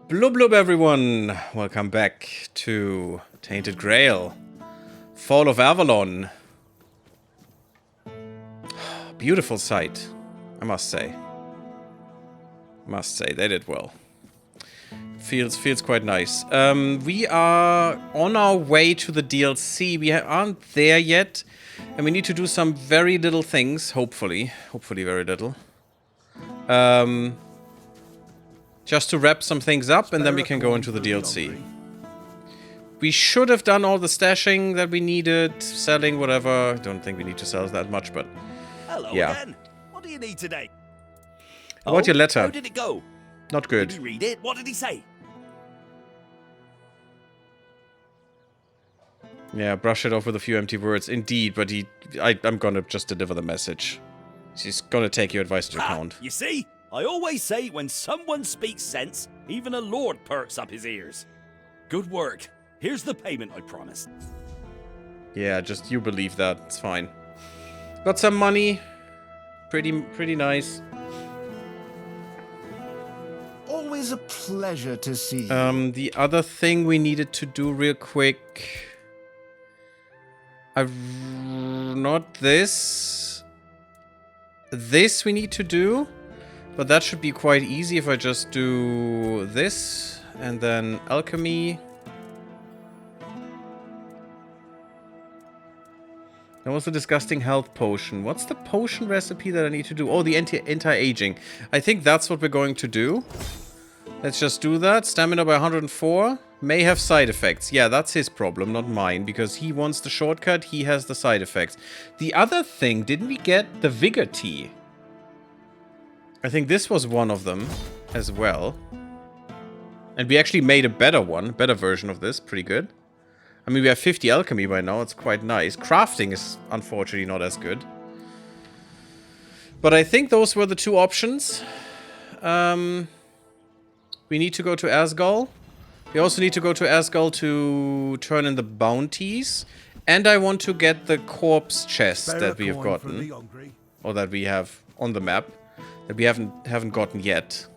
Blub blub everyone! Welcome back to Tainted Grail. Fall of Avalon. Beautiful sight, I must say. They did well. Feels quite nice. We are on our way to the DLC. We aren't there yet. And we need to do some very little things, hopefully. Hopefully very little. Just to wrap some things up, and then we can go into the DLC. We should have done all the stashing that we needed, selling, whatever. Don't think we need to sell that much, but Hello yeah. again. What do you need today? I got your letter. How did it go? Not good. Did you read it? What did he say? Yeah, brush it off with a few empty words. Indeed, but I'm gonna just deliver the message. She's gonna take your advice into account. You see? I always say when someone speaks sense, even a lord perks up his ears. Good work. Here's the payment I promised. Yeah, just you believe that. It's fine. Got some money. Pretty nice. Always a pleasure to see you. The other thing we needed to do real quick. Not this. This we need to do. But that should be quite easy if I just do this. And then alchemy. That was a disgusting health potion. What's the potion recipe that I need to do? Oh, the anti-aging. I think that's what we're going to do. Let's just do that. Stamina by 104. May have side effects. Yeah, that's his problem, not mine. Because he wants the shortcut, he has the side effects. The other thing, didn't we get the Vigor Tea? I think this was one of them as well. And we actually made a better version of this. Pretty good. I mean, we have 50 alchemy by now. It's quite nice. Crafting is unfortunately not as good. But I think those were the two options. We need to go to Asgol. We also need to go to Asgol to turn in the bounties. And I want to get the corpse chest that we have gotten. Or that we have on the map. That we haven't gotten yet.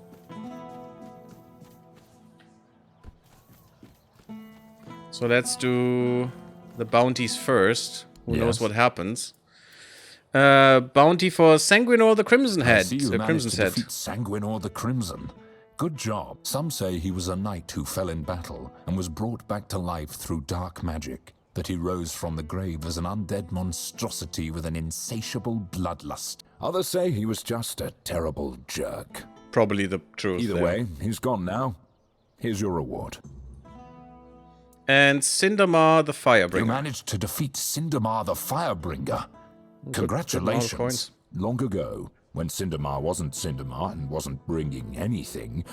So let's do the bounties first. Who knows what happens? Bounty for Sanguinor the Crimson Head. The Crimson Head. Sanguinor the Crimson. Good job. Some say he was a knight who fell in battle and was brought back to life through dark magic. That he rose from the grave as an undead monstrosity with an insatiable bloodlust. Others say he was just a terrible jerk. Probably the truth. Either way, he's gone now. Here's your reward. And Cindermar the Firebringer. You managed to defeat Cindermar the Firebringer. Congratulations. Long ago, when Cindermar wasn't Cindermar and wasn't bringing anything,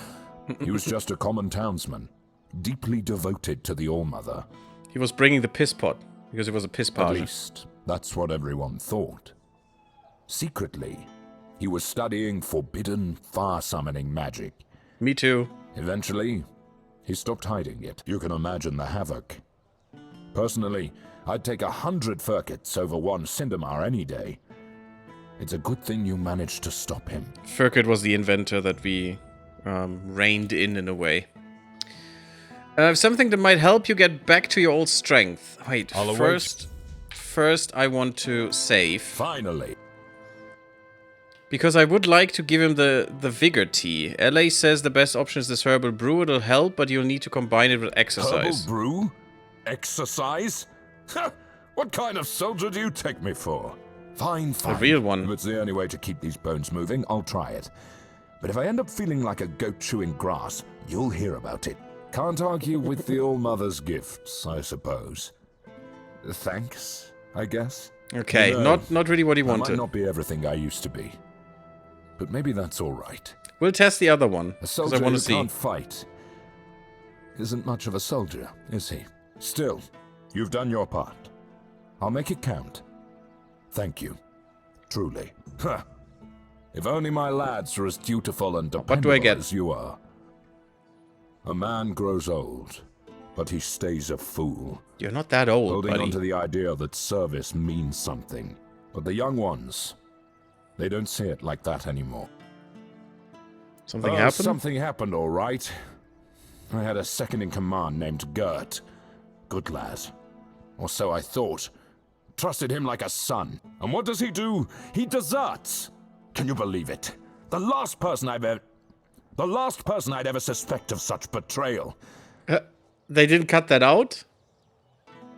he was just a common townsman, deeply devoted to the All-Mother. He was bringing the piss pot, because it was a piss party. At least, that's what everyone thought. Secretly, he was studying forbidden fire-summoning magic. Me too. Eventually, he stopped hiding it. You can imagine the havoc. Personally, I'd take 100 Firkits over one Cindermar any day. It's a good thing you managed to stop him. Firkit was the inventor that we reined in a way. Something that might help you get back to your old strength. Wait, first I want to save. Finally. Because I would like to give him the Vigor Tea. LA says the best option is this herbal brew. It'll help, but you'll need to combine it with exercise. Herbal brew? Exercise? What kind of soldier do you take me for? Fine. The real one. If it's the only way to keep these bones moving, I'll try it. But if I end up feeling like a goat chewing grass, you'll hear about it. Can't argue with the All-Mother's gifts, I suppose. Thanks, I guess. Okay, not really what he wanted. I might not be everything I used to be. But maybe that's all right. We'll test the other one, A soldier I want who to see. can't fight isn't much of a soldier, is he? Still, you've done your part. I'll make it count. Thank you. Truly. If only my lads are as dutiful and dependable as you are. A man grows old, but he stays a fool. You're not that old, Holding buddy. on to the idea that service means something. But the young ones, they don't see it like that anymore. Something happened? Something happened, all right. I had a second-in-command named Gert. Good lad. Or so I thought. Trusted him like a son. And what does he do? He deserts! Can you believe it? The last person I'd ever suspect of such betrayal. They didn't cut that out?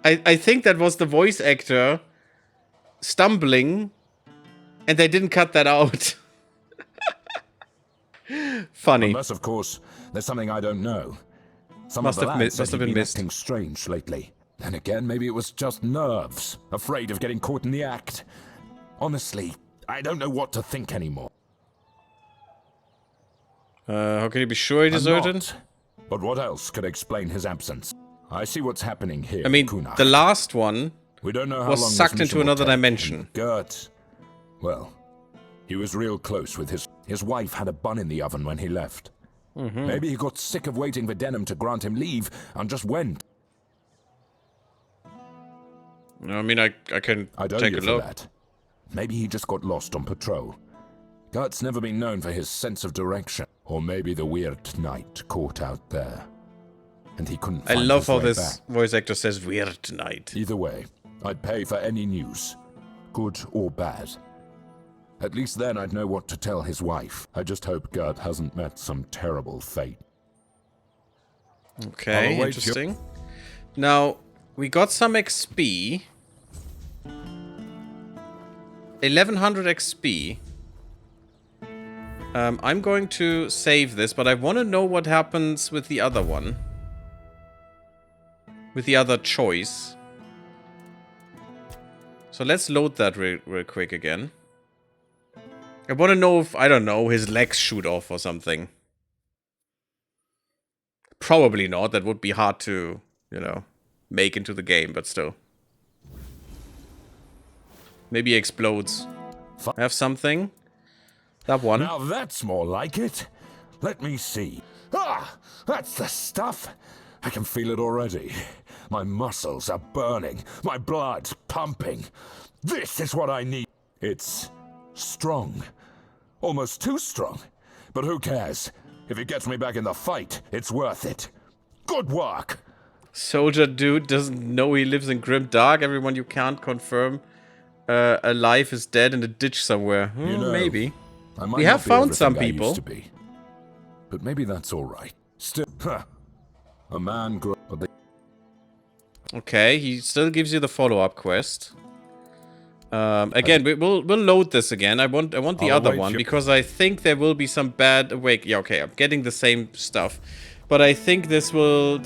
I think that was the voice actor stumbling, and they didn't cut that out. Funny. Unless, of course, there's something I don't know. Some Must of the have lads must said have he'd been been missed. acting strange lately. Then again, maybe it was just nerves, afraid of getting caught in the act. Honestly, I don't know what to think anymore. How can you be sure he I'm deserted? not. But what else could explain his absence? I see what's happening here. I mean, Kunach. the last one We don't know how was long this sucked mission into will another take, dimension. and Gert, well, he was real close with his wife had a bun in the oven when he left. Maybe he got sick of waiting for Denham to grant him leave and just went. I mean, I can I don't take a for look. that. Maybe he just got lost on patrol. Gert's never been known for his sense of direction. Or maybe the weird night caught out there. And he couldn't I find love his how way this back. voice actor says weird tonight. Either way, I'd pay for any news. Good or bad. At least then I'd know what to tell his wife. I just hope Gert hasn't met some terrible fate. Okay, I'll await interesting. Now, we got some XP. 1100 XP. I'm going to save this, but I want to know what happens with the other one. With the other choice. So let's load that real quick again. I want to know if, I don't know, his legs shoot off or something. Probably not. That would be hard to, you know, make into the game, but still. Maybe he explodes. I have something. That one. Now that's more like it. Let me see. Ah, that's the stuff. I can feel it already. My muscles are burning. My blood's pumping. This is what I need. It's strong. Almost too strong. But who cares? If it gets me back in the fight, it's worth it. Good work. Soldier dude doesn't know he lives in grim dark. Everyone you can't confirm alive is dead in a ditch somewhere. You know, Maybe. I might We have not be found some everything I people. used to be. But maybe that's all right. Still, a man grew up. Okay, he still gives you the follow-up quest. Again, we'll load this again. I want the I'll other await one you. because I think there will be some bad awake. Yeah, okay, I'm getting the same stuff, but I think this will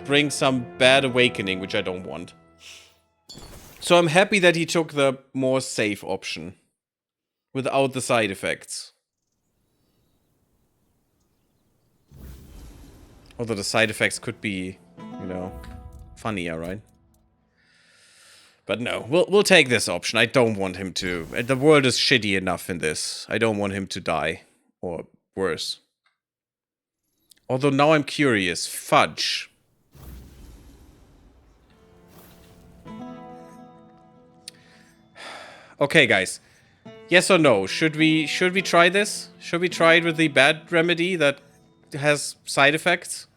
bring some bad awakening, which I don't want. So I'm happy that he took the more safe option without the side effects. Although the side effects could be, you know, funnier, right? But no, we'll take this option. I don't want him to. The world is shitty enough in this. I don't want him to die. Or worse. Although now I'm curious. Fudge. Okay, guys. Yes or no? Should we try this? Should we try it with the bad remedy that has side effects?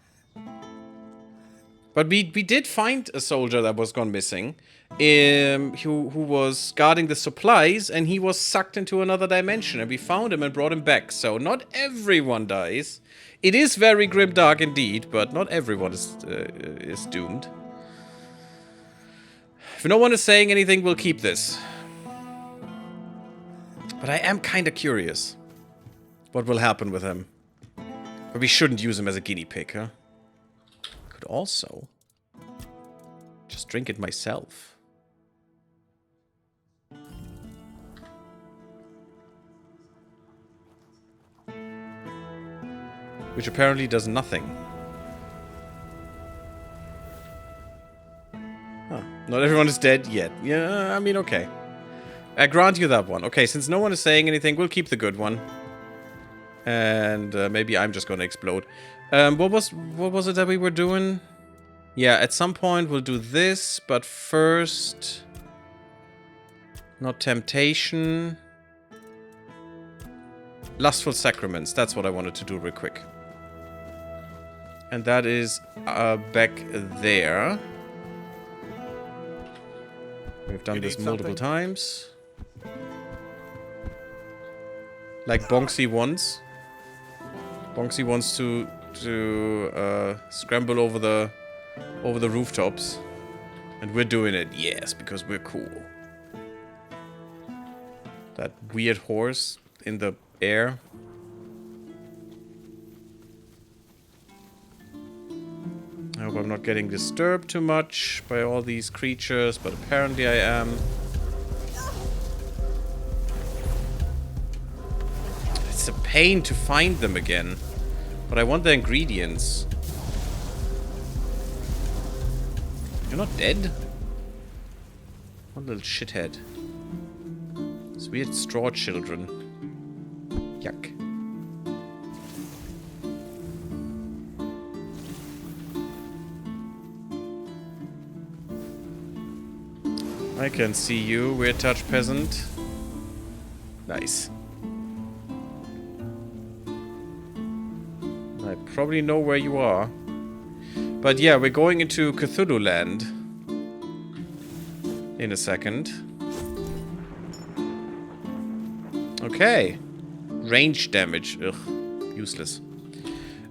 But we did find a soldier that was gone missing. Who was guarding the supplies, and he was sucked into another dimension, and we found him and brought him back. So not everyone dies. It is very grimdark indeed, but not everyone is doomed. If no one is saying anything, we'll keep this. But I am kind of curious what will happen with him. But we shouldn't use him as a guinea pig, huh? Could also just drink it myself. Which apparently does nothing. Huh. Not everyone is dead yet. Yeah, I mean, okay. I grant you that one. Okay, since no one is saying anything, we'll keep the good one. And maybe I'm just gonna explode. What was it that we were doing? Yeah, at some point we'll do this, but first... Not temptation. Lustful sacraments. That's what I wanted to do real quick. And that is back there. We've done this multiple times. Like Bonksy wants. Bonksy wants to scramble over the rooftops. And we're doing it, yes, because we're cool. That weird horse in the air. I hope I'm not getting disturbed too much by all these creatures, but apparently I am. It's a pain to find them again. But I want the ingredients. You're not dead? One little shithead. These weird straw children. Yuck. I can see you, weird touch peasant. Nice. I probably know where you are. But yeah, we're going into Cthulhu land in a second. Okay. Range damage. Ugh. Useless.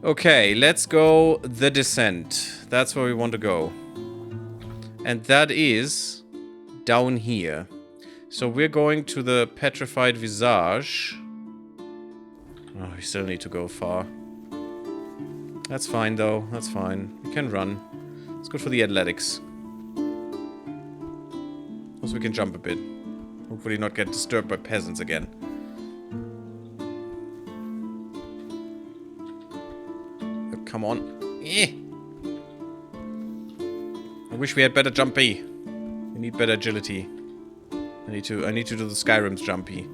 Okay, let's go the descent. That's where we want to go. And that is down here. So we're going to the petrified visage. Oh, we still need to go far. That's fine though, that's fine. We can run. It's good for the athletics. Also we can jump a bit. Hopefully not get disturbed by peasants again. Oh, come on. Eh. I wish we had better jumpy. We need better agility. I need to do the Skyrim's jumpy.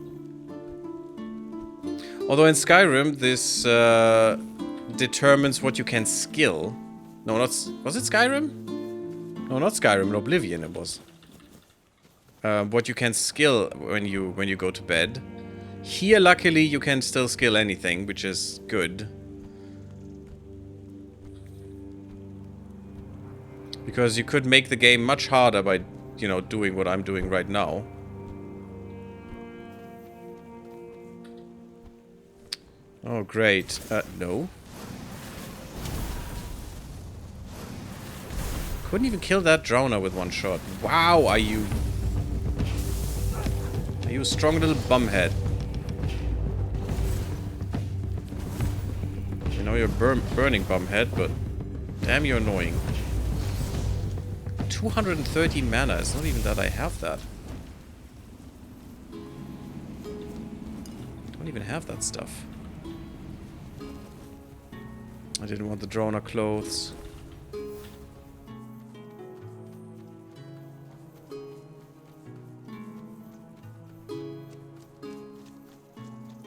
Although in Skyrim this determines what you can skill. No, not... Was it Skyrim? No, not Skyrim. In Oblivion it was. What you can skill when you go to bed. Here, luckily, you can still skill anything, which is good. Because you could make the game much harder by, you know, doing what I'm doing right now. Oh, great. No. Couldn't even kill that drowner with one shot. Wow, are you a strong little bumhead? You know you're burning bumhead, but damn, you're annoying. 213 mana. It's not even that I have that. I don't even have that stuff. I didn't want the droner clothes.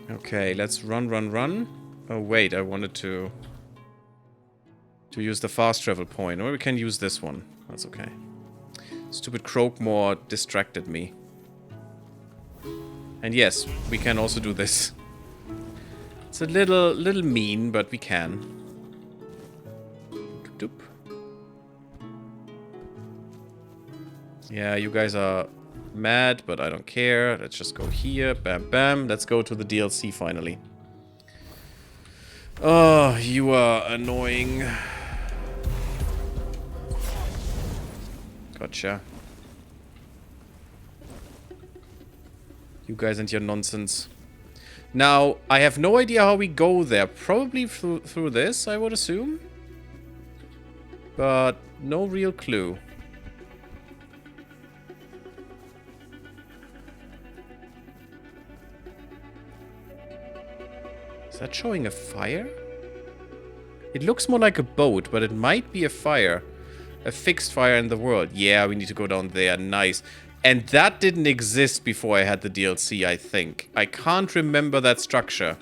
Okay, let's run. Oh wait, I wanted to use the fast travel point. Or we can use this one. That's okay. Stupid Croakmore distracted me. And yes, we can also do this. It's a little mean, but we can. Doop. Yeah, you guys are mad, but I don't care. Let's just go here. Bam, bam. Let's go to the DLC finally. Oh, you are annoying. Gotcha. You guys and your nonsense. Now, I have no idea how we go there. Probably through this, I would assume. But no real clue. Is that showing a fire? It looks more like a boat, but it might be a fire. A fixed fire in the world. Yeah, we need to go down there. Nice. And that didn't exist before I had the DLC, I think. I can't remember that structure.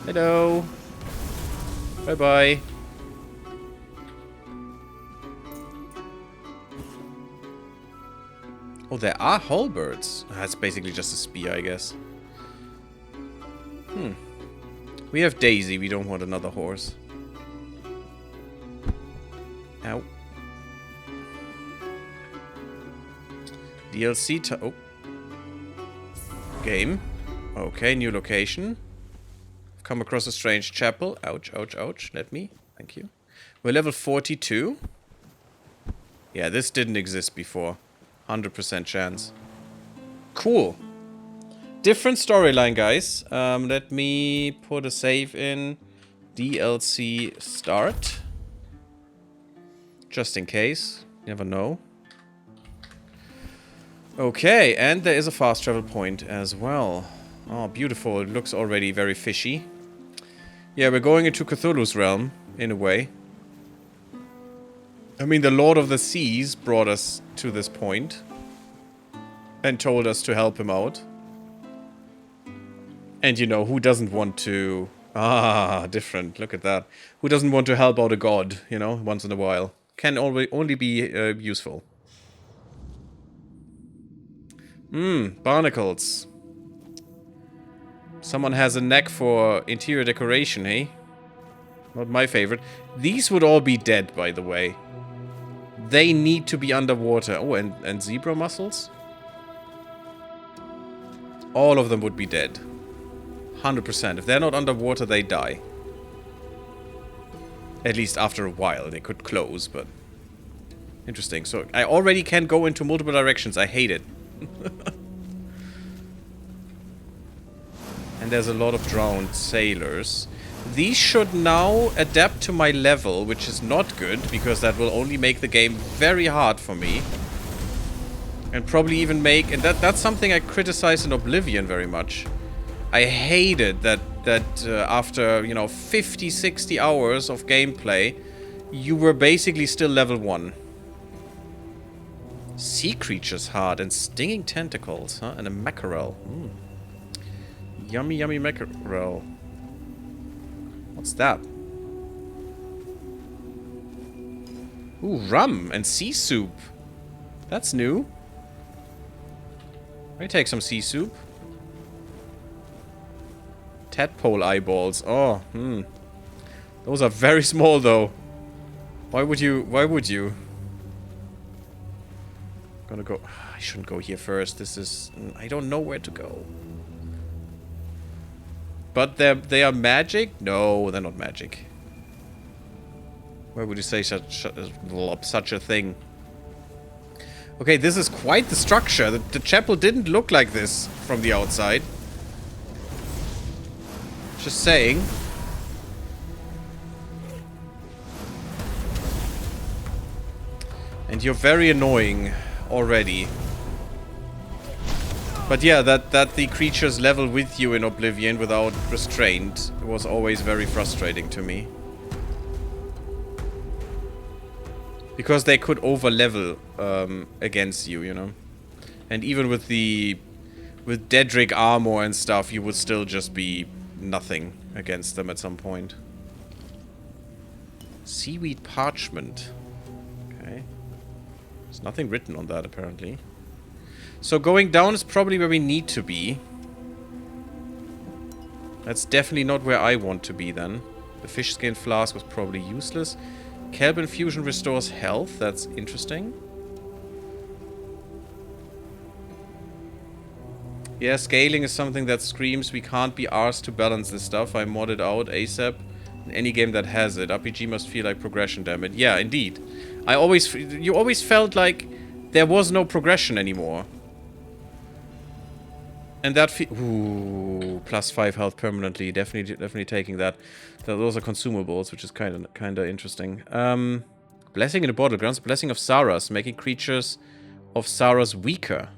Hello. Bye-bye. Oh, there are halberds. That's basically just a spear, I guess. We have Daisy. We don't want another horse. Ow. DLC to... Oh. Game. Okay, new location. Come across a strange chapel. Ouch, ouch, ouch. Let me. Thank you. We're level 42. Yeah, this didn't exist before. 100% chance. Cool. Different storyline, guys. Let me put a save in. DLC start. Just in case. Never know. Okay, and there is a fast travel point as well. Oh, beautiful. It looks already very fishy. Yeah, we're going into Cthulhu's realm, in a way. I mean, the Lord of the Seas brought us to this point. And told us to help him out. And, you know, who doesn't want to... Ah, different. Look at that. Who doesn't want to help out a god, you know, once in a while? Can only be useful. Barnacles. Someone has a knack for interior decoration, eh? Not my favorite. These would all be dead, by the way. They need to be underwater. Oh, and zebra mussels? All of them would be dead. 100%. If they're not underwater, they die. At least after a while. They could close, but... Interesting. So, I already can go into multiple directions. I hate it. And there's a lot of drowned sailors. These should now adapt to my level, which is not good, because that will only make the game very hard for me. And probably even make... And that's something I criticize in Oblivion very much. I hated that after, you know, 50, 60 hours of gameplay, you were basically still level 1. Sea creatures hard and stinging tentacles, huh? And a mackerel. Yummy, yummy mackerel. What's that? Ooh, rum and sea soup. That's new. I take some sea soup. Tadpole eyeballs. Oh, Those are very small, though. Why would you? Gonna go... I shouldn't go here first. This is... I don't know where to go. But they are magic? No, they're not magic. Why would you say such a thing? Okay, this is quite the structure. The chapel didn't look like this from the outside. Just saying. And you're very annoying already. But yeah, that the creatures level with you in Oblivion without restraint was always very frustrating to me. Because they could over-level against you, you know. And even with Daedric armor and stuff, you would still just be nothing against them at some point. Seaweed parchment. Okay. There's nothing written on that, apparently. So going down is probably where we need to be. That's definitely not where I want to be, then. The fish skin flask was probably useless. Kelp infusion restores health. That's interesting. Yeah, scaling is something that screams we can't be arsed to balance this stuff. I modded out ASAP. In any game that has it. RPG must feel like progression, damn it. Yeah, indeed. You always felt like there was no progression anymore. And that ooh, +5 health permanently. Definitely taking that. Those are consumables, which is kinda interesting. Blessing in a bottle grants blessing of Sarras, making creatures of Sarras weaker.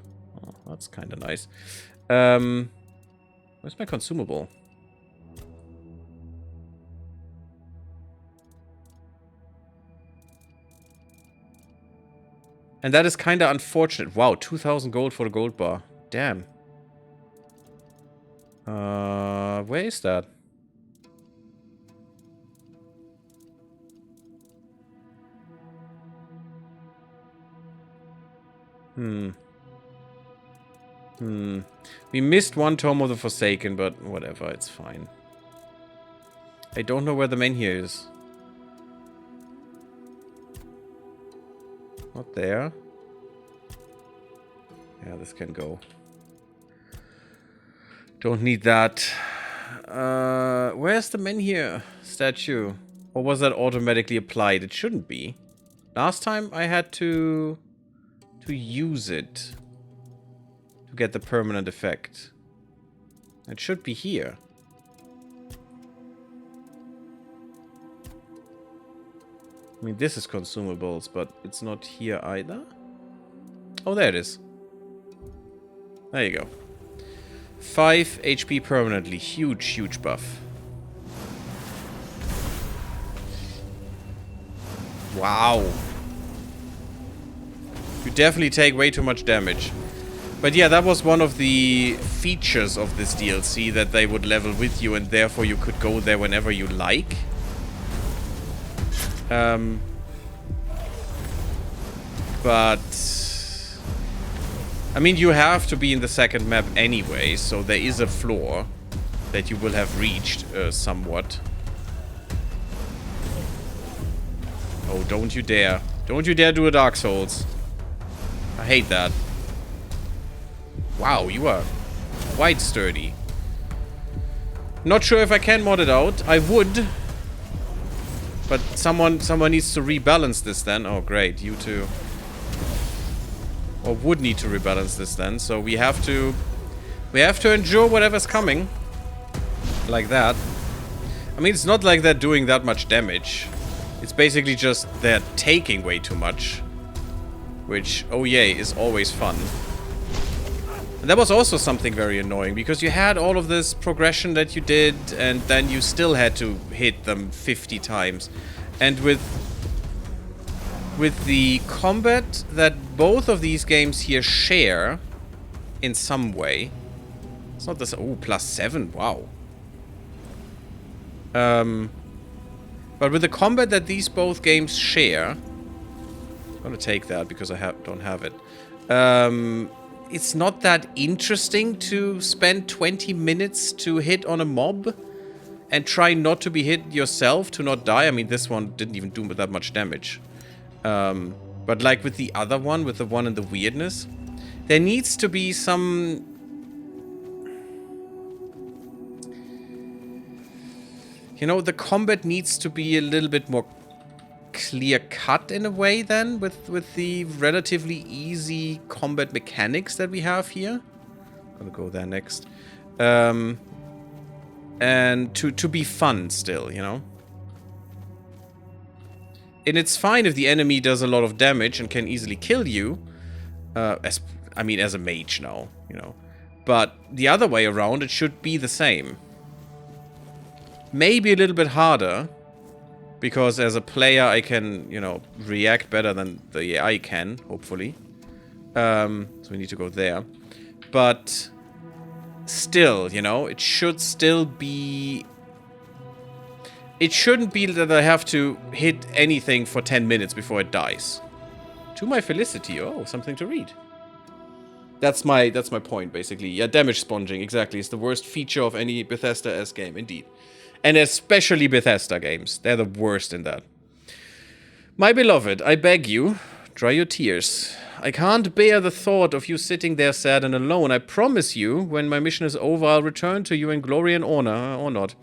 Oh, that's kinda nice. Where's my consumable? And that is kinda unfortunate. Wow, 2,000 gold for the gold bar. Damn. Where is that? We missed one Tome of the Forsaken, but whatever, it's fine. I don't know where the menhir is. Not there. Yeah, this can go. Don't need that. Where's the menhir statue? Or was that automatically applied? It shouldn't be. Last time I had to use it to get the permanent effect. It should be here. I mean, this is consumables, but it's not here either. Oh, there it is. There you go. 5 HP permanently. Huge, huge buff. Wow. You definitely take way too much damage. But yeah, that was one of the features of this DLC, that they would level with you and therefore you could go there whenever you like. But I mean, you have to be in the second map anyway, so there is a floor that you will have reached somewhat. Oh, don't you dare. Don't you dare do a Dark Souls. I hate that. Wow, you are quite sturdy. Not sure if I can mod it out. I would. But someone needs to rebalance this then. Oh, great. You too. Or would need to rebalance this then. So we have to endure whatever's coming. Like that. I mean, it's not like they're doing that much damage. It's basically just they're taking way too much. Which, oh yay, is always fun. And that was also something very annoying, because you had all of this progression that you did, and then you still had to hit them 50 times. And with the combat that both of these games here share, in some way. It's not this... Oh, +7, wow. But with the combat that these both games share... I'm gonna take that because I don't have it. It's not that interesting to spend 20 minutes to hit on a mob and try not to be hit yourself, to not die. I mean, this one didn't even do that much damage. But like with the other one, with the one in the weirdness, there needs to be some... You know, the combat needs to be a little bit more clear-cut in a way then, with the relatively easy combat mechanics that we have here. I'm gonna go there next. And to be fun still, you know? And it's fine if the enemy does a lot of damage and can easily kill you. As a mage now, you know. But the other way around, it should be the same. Maybe a little bit harder. Because as a player, I can, you know, react better than the AI can, hopefully. So we need to go there. But still, you know, it should still be... It shouldn't be that I have to hit anything for 10 minutes before it dies. To my felicity. Oh, something to read. That's my point, basically. Yeah, damage sponging, exactly. It's the worst feature of any Bethesda-esque game, indeed. And especially Bethesda games. They're the worst in that. My beloved, I beg you, dry your tears. I can't bear the thought of you sitting there sad and alone. I promise you, when my mission is over, I'll return to you in glory and honor, or not.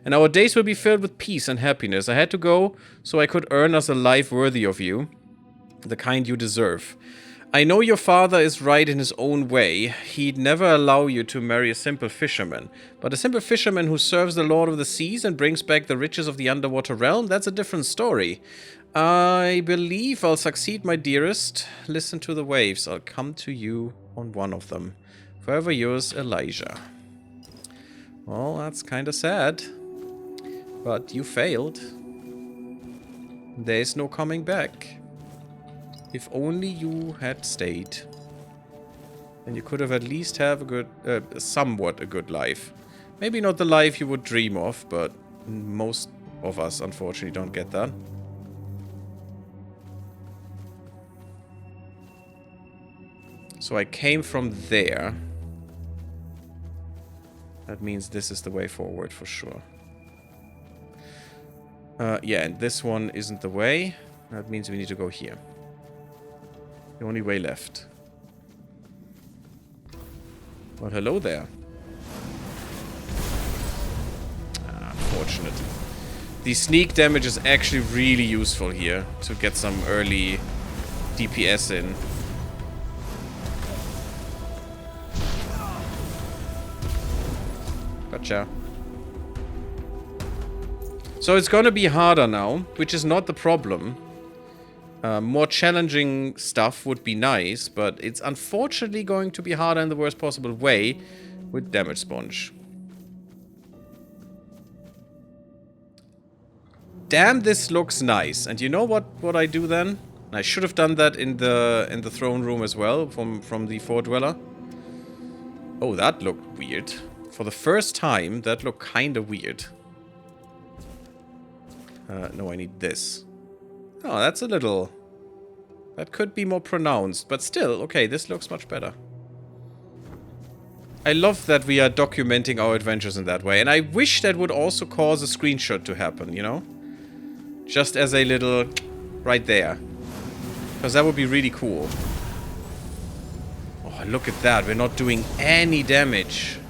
And our days will be filled with peace and happiness. I had to go so I could earn us a life worthy of you. The kind you deserve. I know your father is right in his own way. He'd never allow you to marry a simple fisherman. But a simple fisherman who serves the Lord of the Seas and brings back the riches of the underwater realm, that's a different story. I believe I'll succeed, my dearest. Listen to the waves. I'll come to you on one of them. Forever yours, Elijah. Well, that's kind of sad. But you failed. There's no coming back. If only you had stayed. Then you could have at least have a good, somewhat a good life. Maybe not the life you would dream of, but most of us unfortunately don't get that. So I came from there. That means this is the way forward for sure. Yeah, and this one isn't the way. That means we need to go here. The only way left. Well, hello there. Unfortunate. The sneak damage is actually really useful here to get some early DPS in. Gotcha. So it's gonna be harder now, which is not the problem. More challenging stuff would be nice, but it's unfortunately going to be harder in the worst possible way with Damage Sponge. Damn, this looks nice. And you know what I do then? I should have done that in the throne room as well from the Fort Dweller. Oh, that looked weird. For the first time, that looked kind of weird. No, I need this. Oh, that's a little... That could be more pronounced, but still, okay, this looks much better. I love that we are documenting our adventures in that way, and I wish that would also cause a screenshot to happen, you know? Just as a little... right there. Because that would be really cool. Oh, look at that, we're not doing any damage.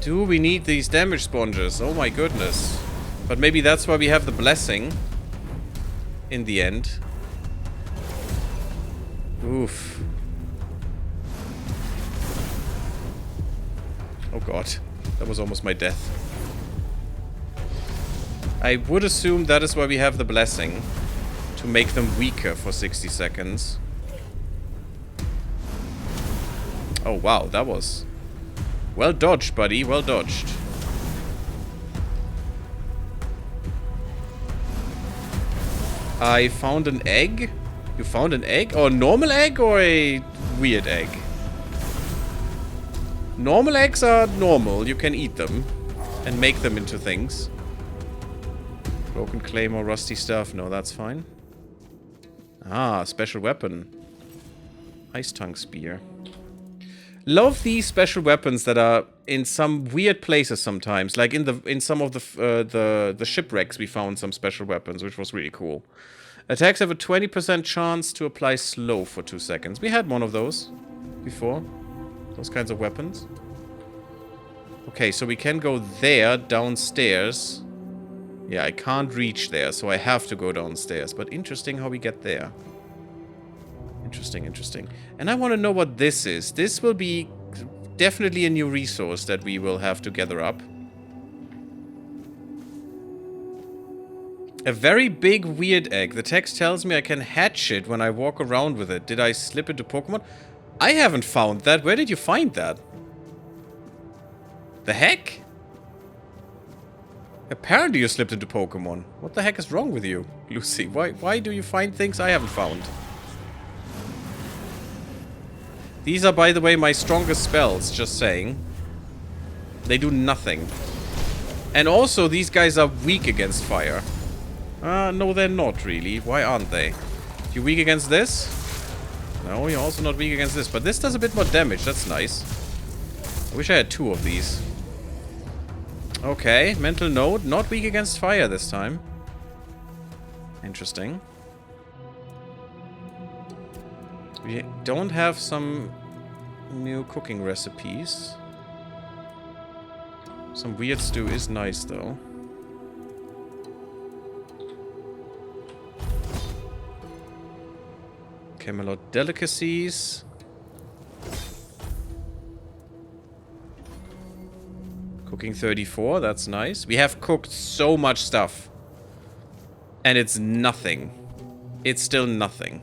Do we need these damage sponges? Oh my goodness. But maybe that's why we have the blessing. In the end. Oof. Oh god. That was almost my death. I would assume that is why we have the blessing. To make them weaker for 60 seconds. Oh wow, that was... Well dodged, buddy. Well dodged. I found an egg. You found an egg? Or a normal egg or a weird egg? Normal eggs are normal. You can eat them. And make them into things. Broken claymore, rusty stuff. No, that's fine. Ah, special weapon. Ice tongue spear. Love these special weapons that are in some weird places sometimes. Like in some of the shipwrecks we found some special weapons, which was really cool. Attacks have a 20% chance to apply slow for 2 seconds. We had one of those before. Those kinds of weapons. Okay, so we can go there, downstairs. Yeah, I can't reach there, so I have to go downstairs. But interesting how we get there. Interesting, interesting. And I want to know what this is. This will be definitely a new resource that we will have to gather up. A very big weird egg. The text tells me I can hatch it when I walk around with it. Did I slip into Pokemon? I haven't found that. Where did you find that? The heck? Apparently you slipped into Pokemon. What the heck is wrong with you, Lucy? Why do you find things I haven't found? These are, by the way, my strongest spells, just saying. They do nothing. And also, these guys are weak against fire. No, they're not really. Why aren't they? You weak against this? No, you're also not weak against this. But this does a bit more damage. That's nice. I wish I had 2 of these. Okay, mental note. Not weak against fire this time. Interesting. We don't have some new cooking recipes. Some weird stew is nice, though. Camelot delicacies. Cooking 34, that's nice. We have cooked so much stuff. And it's nothing. It's still nothing.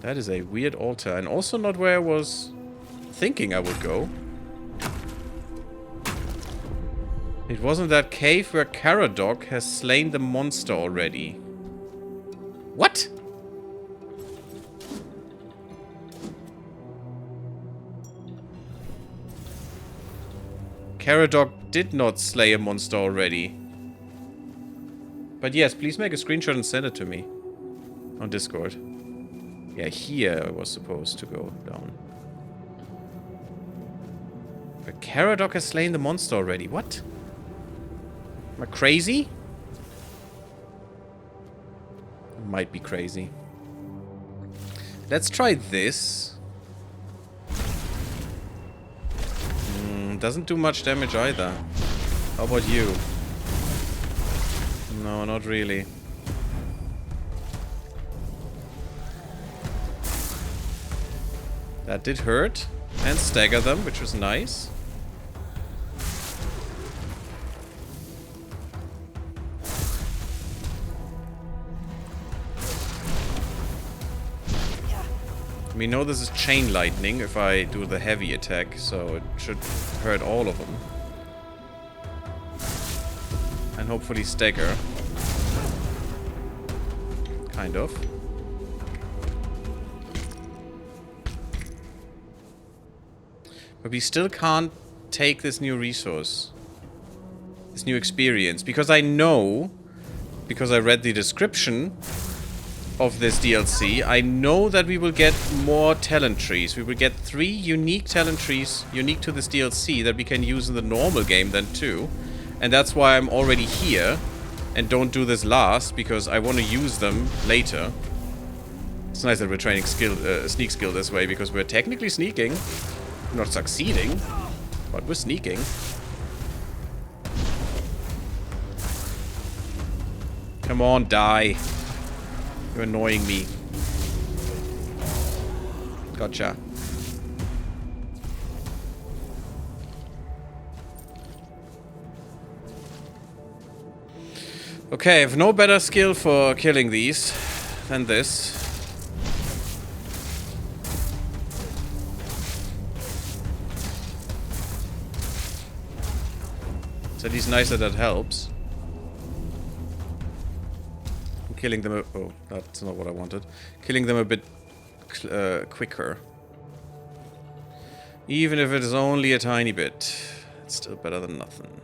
That is a weird altar. And also not where I was thinking I would go. It wasn't that cave where Caradog has slain the monster already. What? Caradog did not slay a monster already. But yes, please make a screenshot and send it to me. On Discord. Yeah, here I was supposed to go down. A Caradoc has slain the monster already. What? Am I crazy? I might be crazy. Let's try this. Doesn't do much damage either. How about you? No, not really. That did hurt. And stagger them, which was nice. We know this is chain lightning if I do the heavy attack, so it should hurt all of them. And hopefully stagger. Kind of. But we still can't take this new resource. This new experience. Because I know, because I read the description of this DLC, I know that we will get more talent trees. We will get 3 unique talent trees, unique to this DLC, that we can use in the normal game then too. And that's why I'm already here and don't do this last, because I want to use them later. It's nice that we're training sneak skill this way, because we're technically sneaking. We're not succeeding, but we're sneaking. Come on, die. You're annoying me. Gotcha. Okay, I have no better skill for killing these than this. It's at least nice that that helps. Killing them oh, that's not what I wanted. Killing them a bit quicker. Even if it is only a tiny bit. It's still better than nothing.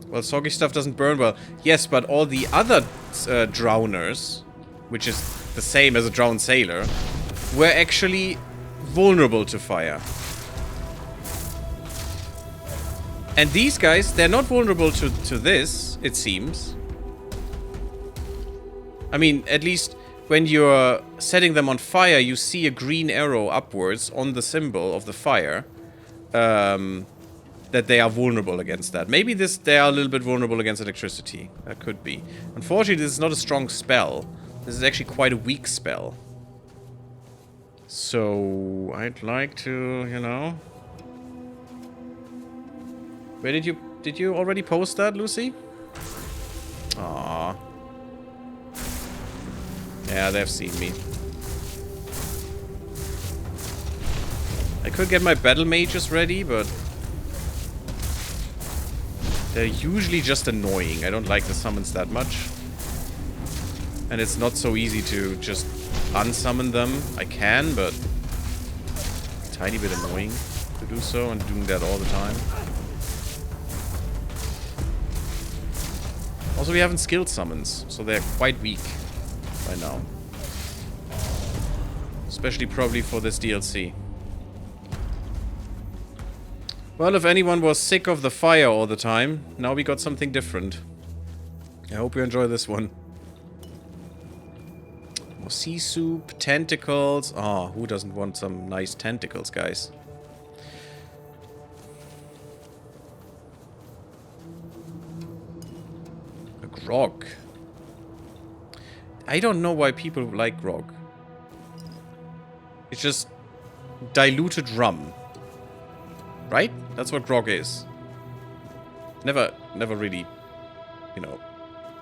Well, soggy stuff doesn't burn well. Yes, but all the other drowners, which is the same as a drowned sailor, were actually vulnerable to fire. And these guys, they're not vulnerable to this, it seems. I mean, at least when you're setting them on fire, you see a green arrow upwards on the symbol of the fire. That they are vulnerable against that. Maybe they are a little bit vulnerable against electricity. That could be. Unfortunately, this is not a strong spell. This is actually quite a weak spell. So, I'd like to, you know... Where did you already post that, Lucy? Aww. Yeah, they've seen me. I could get my battle mages ready, but they're usually just annoying. I don't like the summons that much. And it's not so easy to just unsummon them. I can, but it's a tiny bit annoying to do so, and doing that all the time. Also, we haven't skilled summons, so they're quite weak by now. Especially probably for this DLC. Well, if anyone was sick of the fire all the time, now we got something different. I hope you enjoy this one. More sea soup, tentacles. Oh, who doesn't want some nice tentacles, guys? A grog. I don't know why people like grog. It's just diluted rum. Right? That's what grog is. Never really, you know,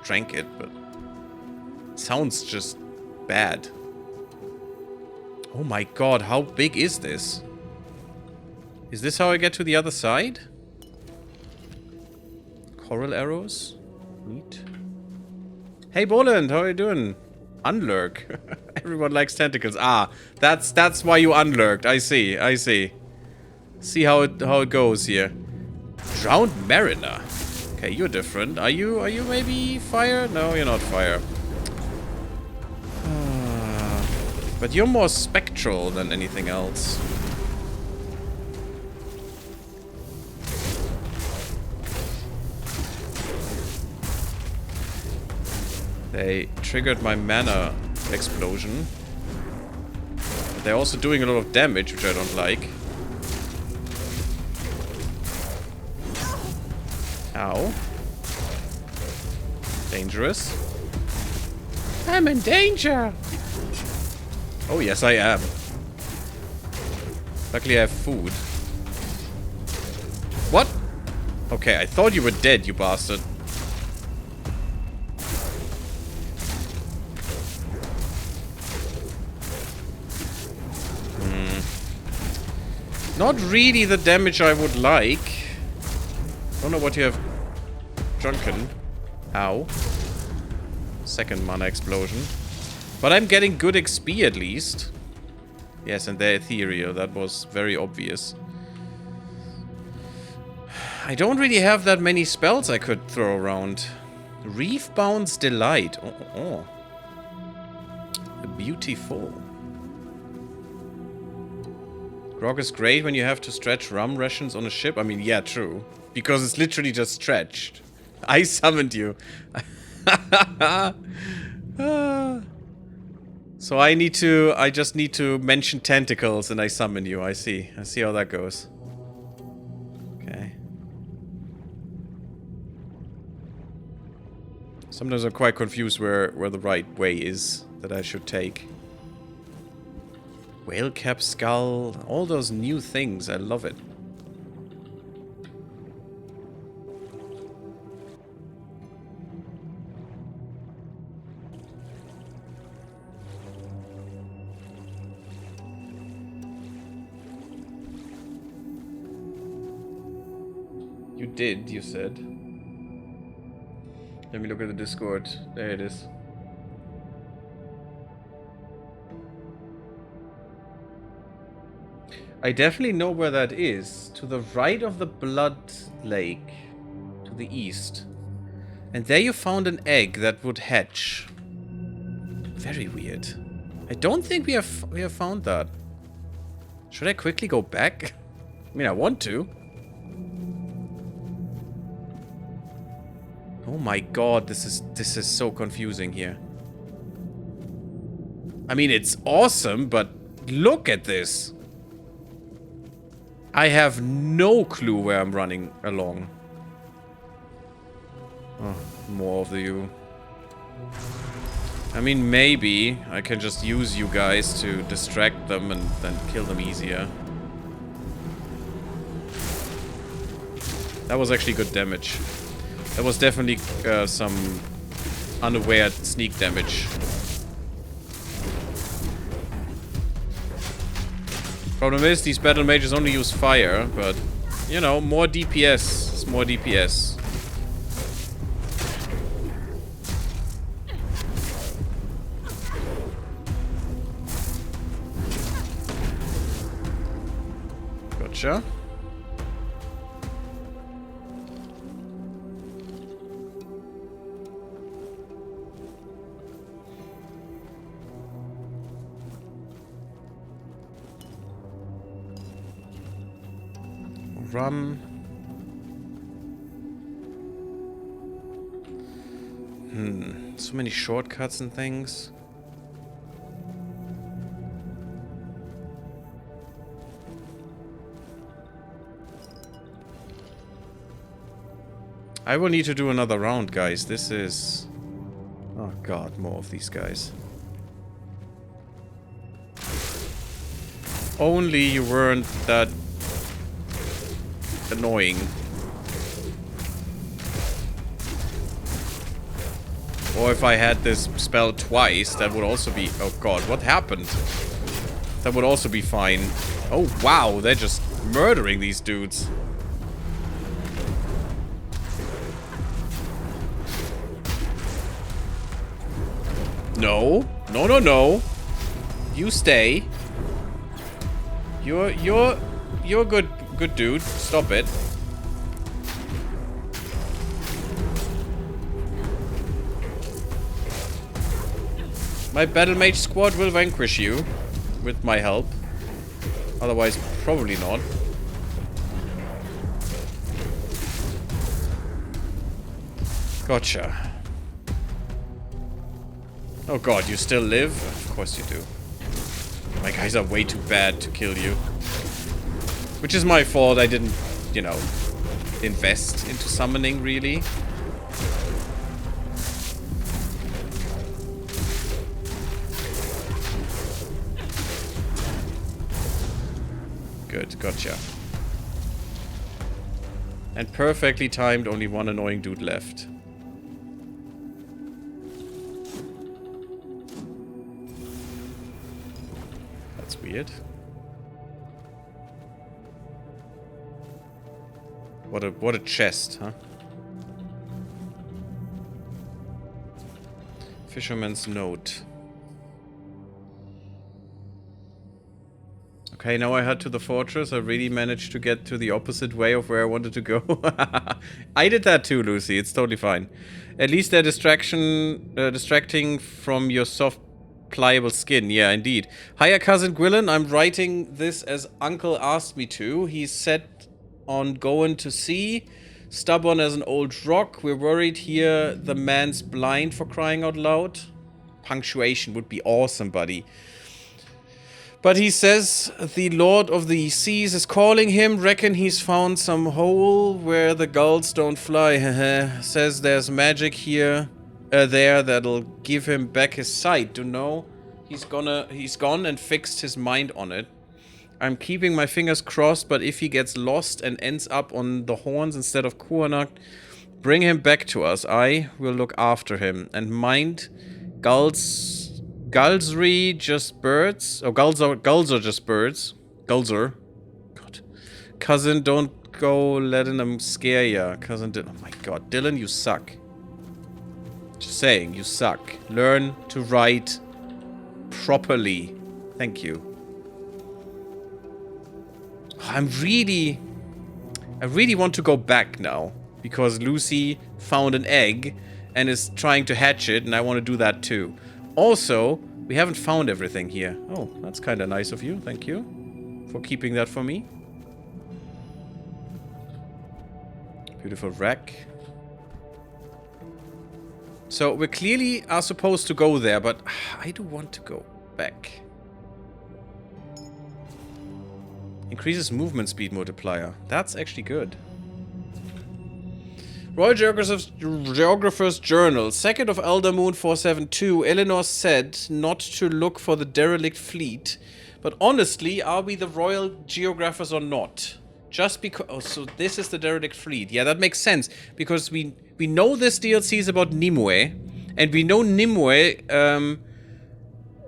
drank it, but it sounds just bad. Oh my god, how big is this? Is this how I get to the other side? Coral arrows? Neat. Hey Boland, how are you doing? Unlurk. Everyone likes tentacles. Ah, that's why you unlurked. I see. See how it goes here. Drowned Mariner. Okay, you're different. Are you maybe fire? No, you're not fire. But you're more spectral than anything else. They triggered my mana explosion. But they're also doing a lot of damage, which I don't like. Ow. Dangerous. I'm in danger! Oh, yes, I am. Luckily, I have food. What? Okay, I thought you were dead, you bastard. Not really the damage I would like. Don't know what you have drunken. Ow. Second mana explosion. But I'm getting good XP at least. Yes, and they're ethereal. That was very obvious. I don't really have that many spells I could throw around. Reefbound's Delight. Oh. Beautiful. Grog is great when you have to stretch rum rations on a ship. I mean, yeah, true. Because it's literally just stretched. I summoned you. So I just need to mention tentacles and I summon you. I see how that goes. Okay. Sometimes I'm quite confused where the right way is that I should take. Whale cap skull, all those new things, I love it. You did, you said. Let me look at the Discord. There it is. I definitely know where that is. To the right of the Blood Lake. To the east. And there you found an egg that would hatch. Very weird. I don't think we have found that. Should I quickly go back? I mean, I want to. Oh my god, this is so confusing here. I mean, it's awesome, but look at this. I have no clue where I'm running along. Oh, more of you. I mean, maybe I can just use you guys to distract them and then kill them easier. That was actually good damage. That was definitely some unaware sneak damage. Problem is, these battle mages only use fire, but, you know, more DPS is more DPS. Gotcha. Rum. So many shortcuts and things. I will need to do another round, guys. This is... Oh god, more of these guys. Only you weren't that... annoying. Or if I had this spell twice, that would also be... Oh god, what happened? That would also be fine. Oh wow, they're just murdering these dudes. No. No, no, no. You stay. You're good. Good dude. Stop it. My battle mage squad will vanquish you with my help. Otherwise, probably not. Gotcha. Oh god, you still live? Of course you do. My guys are way too bad to kill you. Which is my fault, I didn't, you know, invest into summoning, really. Good, gotcha. And perfectly timed, only one annoying dude left. That's weird. What a chest, huh? Fisherman's note. Okay, now I head to the fortress. I really managed to get to the opposite way of where I wanted to go. I did that too, Lucy. It's totally fine. At least they're distracting from your soft, pliable skin. Yeah, indeed. Hiya, Cousin Gwilyn. I'm writing this as Uncle asked me to. He's set on going to sea. Stubborn as an old rock. We're worried here the man's blind, for crying out loud. Punctuation would be awesome, buddy. But he says the Lord of the Seas is calling him. Reckon he's found some hole where the gulls don't fly. Says there's magic here, there that'll give him back his sight. Do know he's gone and fixed his mind on it. I'm keeping my fingers crossed, but if he gets lost and ends up on the horns instead of Kuanak, bring him back to us. I will look after him. And mind, Gulsry just birds? Oh, gulls are just birds. Gulser. God. Cousin, don't go letting them scare ya. Cousin Dylan. Oh my god. Dylan, you suck. Just saying, you suck. Learn to write properly. Thank you. I really want to go back now. Because Lucy found an egg and is trying to hatch it, and I want to do that too. Also, we haven't found everything here. Oh, that's kind of nice of you. Thank you for keeping that for me. Beautiful wreck. So, we clearly are supposed to go there, but I do want to go back. Increases movement speed multiplier. That's actually good. Royal Geographer's Journal. 2nd of Elder Moon 472. Eleanor said not to look for the derelict fleet. But honestly, are we the Royal Geographers or not? Just because... Oh, so this is the derelict fleet. Yeah, that makes sense. Because we know this DLC is about Nimue. And we know Nimue,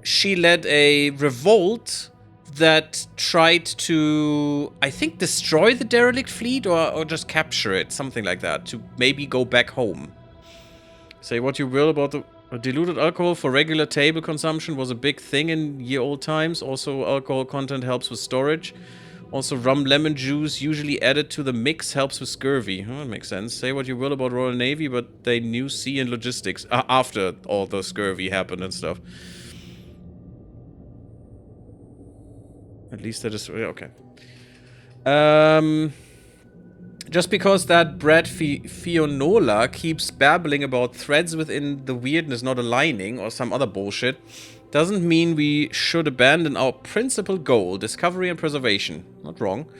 she led a revolt that tried to, I think, destroy the derelict fleet or just capture it, something like that, to maybe go back home. Say what you will about the diluted alcohol for regular table consumption was a big thing in ye old times. Also, alcohol content helps with storage. Also, rum lemon juice usually added to the mix helps with scurvy. Oh, that makes sense. Say what you will about Royal Navy, but they knew sea and logistics after all the scurvy happened and stuff. At least that is... Okay. Just because that Brad Fionola keeps babbling about threads within the weirdness not aligning or some other bullshit, doesn't mean we should abandon our principal goal, discovery and preservation. Not wrong.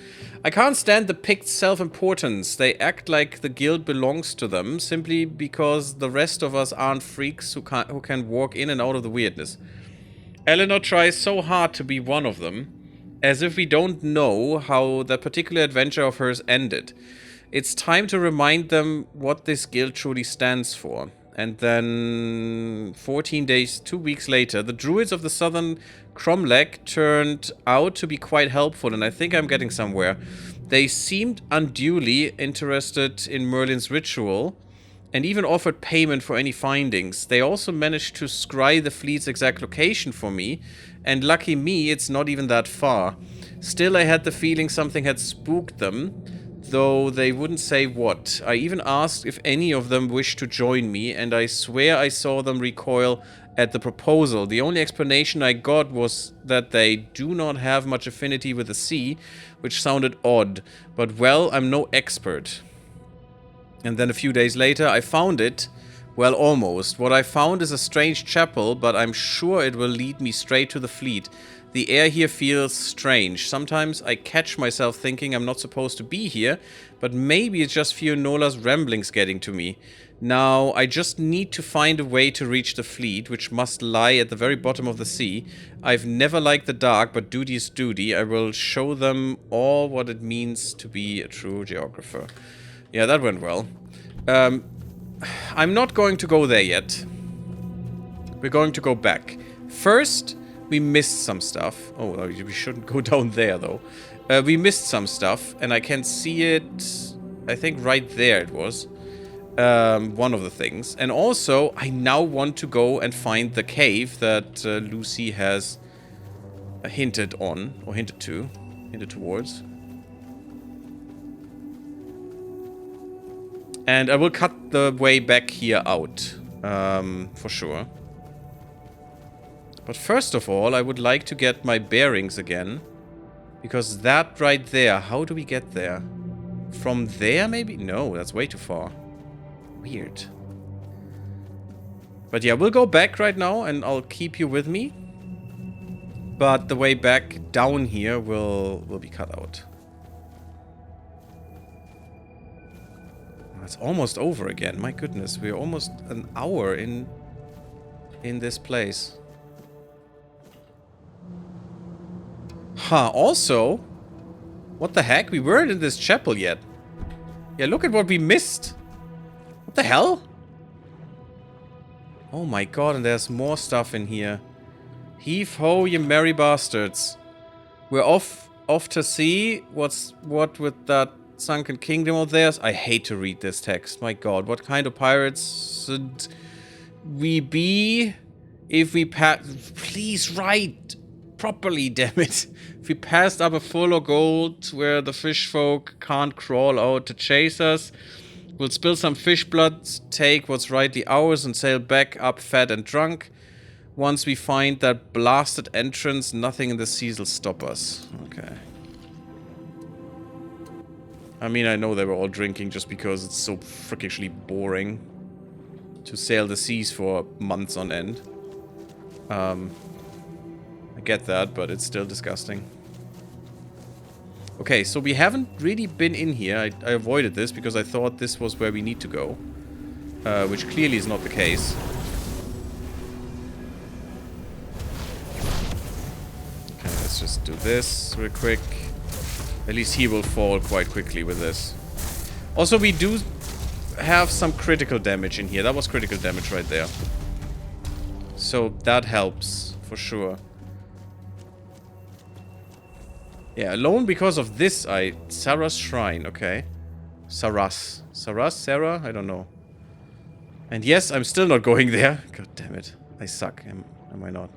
I can't stand the Picts' self-importance. They act like the guild belongs to them, simply because the rest of us aren't freaks who can walk in and out of the weirdness. Eleanor tries so hard to be one of them, as if we don't know how that particular adventure of hers ended. It's time to remind them what this guild truly stands for. And then 14 days, 2 weeks later, the druids of the southern Cromlech turned out to be quite helpful, and I think I'm getting somewhere. They seemed unduly interested in Merlin's ritual, and even offered payment for any findings. They also managed to scry the fleet's exact location for me, and lucky me, it's not even that far. Still, I had the feeling something had spooked them, though they wouldn't say what. I even asked if any of them wished to join me, and I swear I saw them recoil at the proposal. The only explanation I got was that they do not have much affinity with the sea, which sounded odd. But well, I'm no expert. And then a few days later, I found it. Well, almost. What I found is a strange chapel, but I'm sure it will lead me straight to the fleet. The air here feels strange. Sometimes I catch myself thinking I'm not supposed to be here, but maybe it's just Fionola's ramblings getting to me. Now, I just need to find a way to reach the fleet, which must lie at the very bottom of the sea. I've never liked the dark, but duty is duty. I will show them all what it means to be a true geographer. Yeah, that went well. I'm not going to go there yet. We're going to go back. First, we missed some stuff. Oh, we shouldn't go down there, though. We missed some stuff, and I can see it, I think right there it was. One of the things. And also, I now want to go and find the cave that Lucy has hinted on, or hinted towards. And I will cut the way back here out, for sure. But first of all, I would like to get my bearings again. Because that right there, how do we get there? From there, maybe? No, that's way too far. Weird. But yeah, we'll go back right now, and I'll keep you with me. But the way back down here will be cut out. It's almost over again. My goodness, we're almost an hour in this place. Huh, also, what the heck? We weren't in this chapel yet. Yeah, look at what we missed. What the hell? Oh my god, and there's more stuff in here. Heave ho, you merry bastards. We're off to see what with that sunken kingdom of theirs. I hate to read this text. My god, what kind of pirates should we be if we please write properly, damn it. If we passed up a full of gold where the fish folk can't crawl out to chase us, we'll spill some fish blood, take what's rightly ours, and sail back up fat and drunk. Once we find that blasted entrance, nothing in the seas will stop us. Okay. I mean, I know they were all drinking just because it's so freakishly boring to sail the seas for months on end. I get that, but it's still disgusting. Okay, so we haven't really been in here. I avoided this because I thought this was where we need to go. Which clearly is not the case. Okay, let's just do this real quick. At least he will fall quite quickly with this. Also, we do have some critical damage in here. That was critical damage right there. So that helps, for sure. Yeah, alone because of this, Sarras Shrine, okay. Sarras? Sarah? I don't know. And yes, I'm still not going there. God damn it. I suck. Am I not?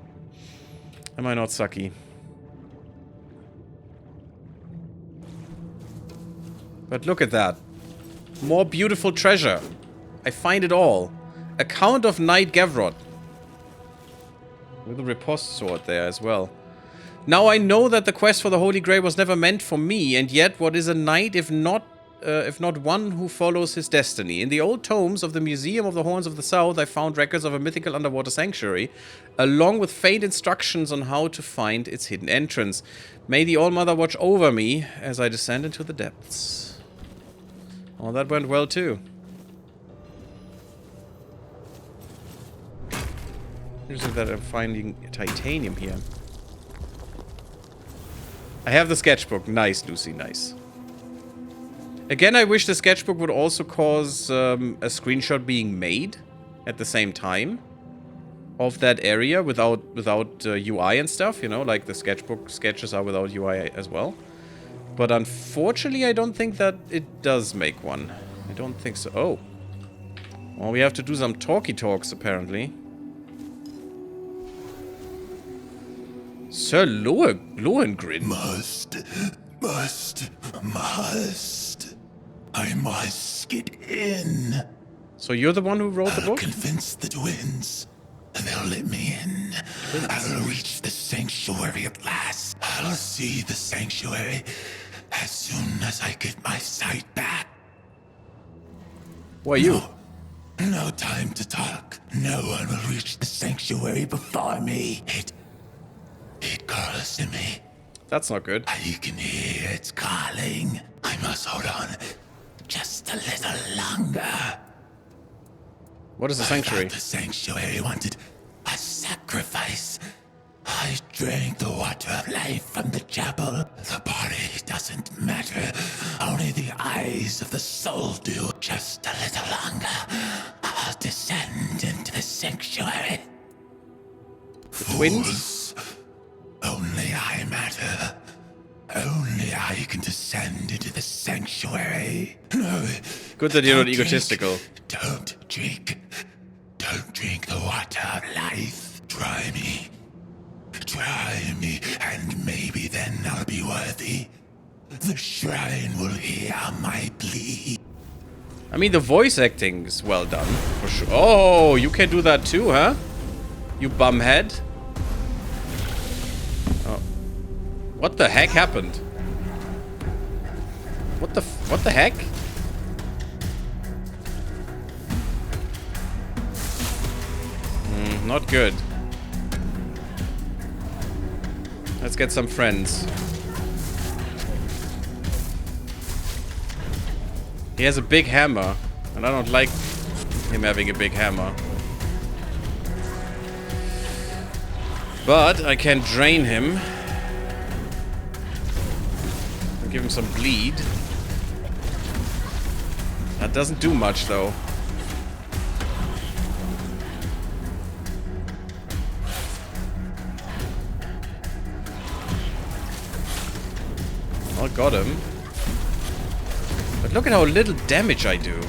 Am I not sucky? But look at that. More beautiful treasure. I find it all. Account of Knight Gavrod. With a riposte sword there as well. Now I know that the quest for the Holy Grail was never meant for me, and yet what is a knight if not one who follows his destiny? In the old tomes of the Museum of the Horns of the South, I found records of a mythical underwater sanctuary, along with faint instructions on how to find its hidden entrance. May the All-Mother watch over me as I descend into the depths. Oh, that went well too. Interesting that I'm finding titanium here. I have the sketchbook. Nice, Lucy, nice. Again, I wish the sketchbook would also cause a screenshot being made at the same time of that area without UI and stuff, you know, like the sketchbook sketches are without UI as well. But unfortunately, I don't think that it does make one. I don't think so. Oh. Well, we have to do some talky talks, apparently. Sir Lohengrin. Must. I must get in. So you're the one who wrote the book? Convince the twins. They'll let me in. I'll reach the sanctuary at last. I'll see the sanctuary as soon as I get my sight back. Who are you? No time to talk. No one will reach the sanctuary before me. It calls to me. That's not good. I can hear its calling. I must hold on just a little longer. What is the I sanctuary? thought the sanctuary wanted a sacrifice. I drank the water of life from the chapel. The body doesn't matter. Only the eyes of the soul do. Just a little longer. I'll descend into the sanctuary. The twins? Fools. Only I matter. Only I can descend into the sanctuary. No. Good that you're not don't drink. egotistical. Don't drink. Don't drink the water of life. Try me. Try me, and maybe then I'll be worthy. The shrine will hear my plea. I mean, the voice acting is well done, for sure. Oh, you can do that too, huh? You bumhead. Oh. What the heck happened? What the heck? Not good. Let's get some friends. He has a big hammer, and I don't like him having a big hammer. But I can drain him. And give him some bleed. That doesn't do much, though. I got him. But look at how little damage I do.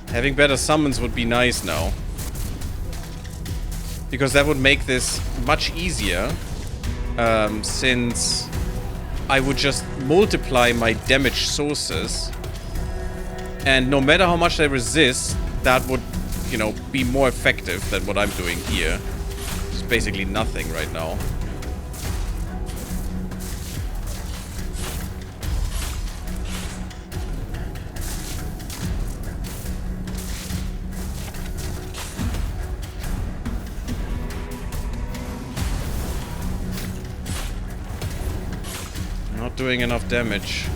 Having better summons would be nice now. Because that would make this much easier. Since I would just multiply my damage sources. And no matter how much they resist, that would, you know, be more effective than what I'm doing here. It's basically nothing right now. Not doing enough damage.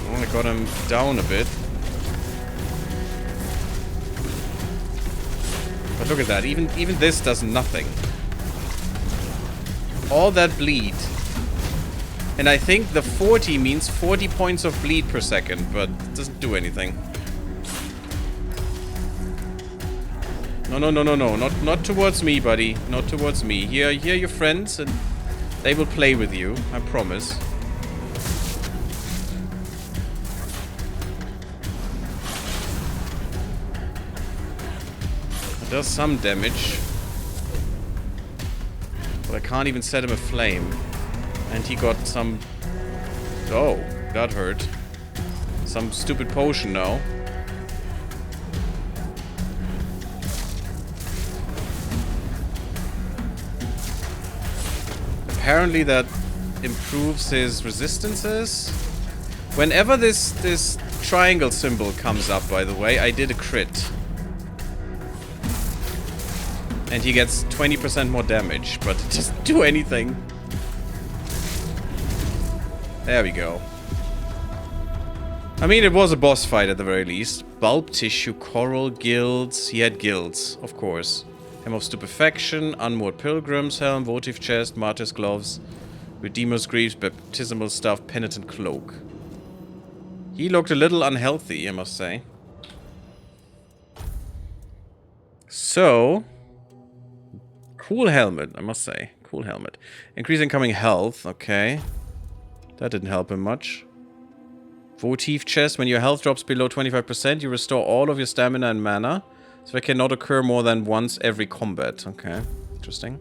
Only got him down a bit. But look at that, even this does nothing. All that bleed. And I think the 40 means 40 points of bleed per second, but it doesn't do anything. No, not towards me, buddy. Not towards me. Here your friends, and they will play with you, I promise. It does some damage. But I can't even set him aflame. And he got some... Oh, that hurt. Some stupid potion now. Apparently that improves his resistances. Whenever this triangle symbol comes up, by the way, I did a crit. And he gets 20% more damage, but it doesn't do anything. There we go. I mean, it was a boss fight at the very least. Bulb tissue, coral, guilds. He had guilds, of course. Hem of Stupefaction, Unmoored Pilgrim's Helm, Votive Chest, Martyr's Gloves, Redeemer's Greaves, Baptismal Staff, Penitent Cloak. He looked a little unhealthy, I must say. So... Cool helmet, I must say. Cool helmet. Increase incoming health, okay. That didn't help him much. Votive Chest, when your health drops below 25%, you restore all of your stamina and mana. So it cannot occur more than once every combat. Okay, interesting.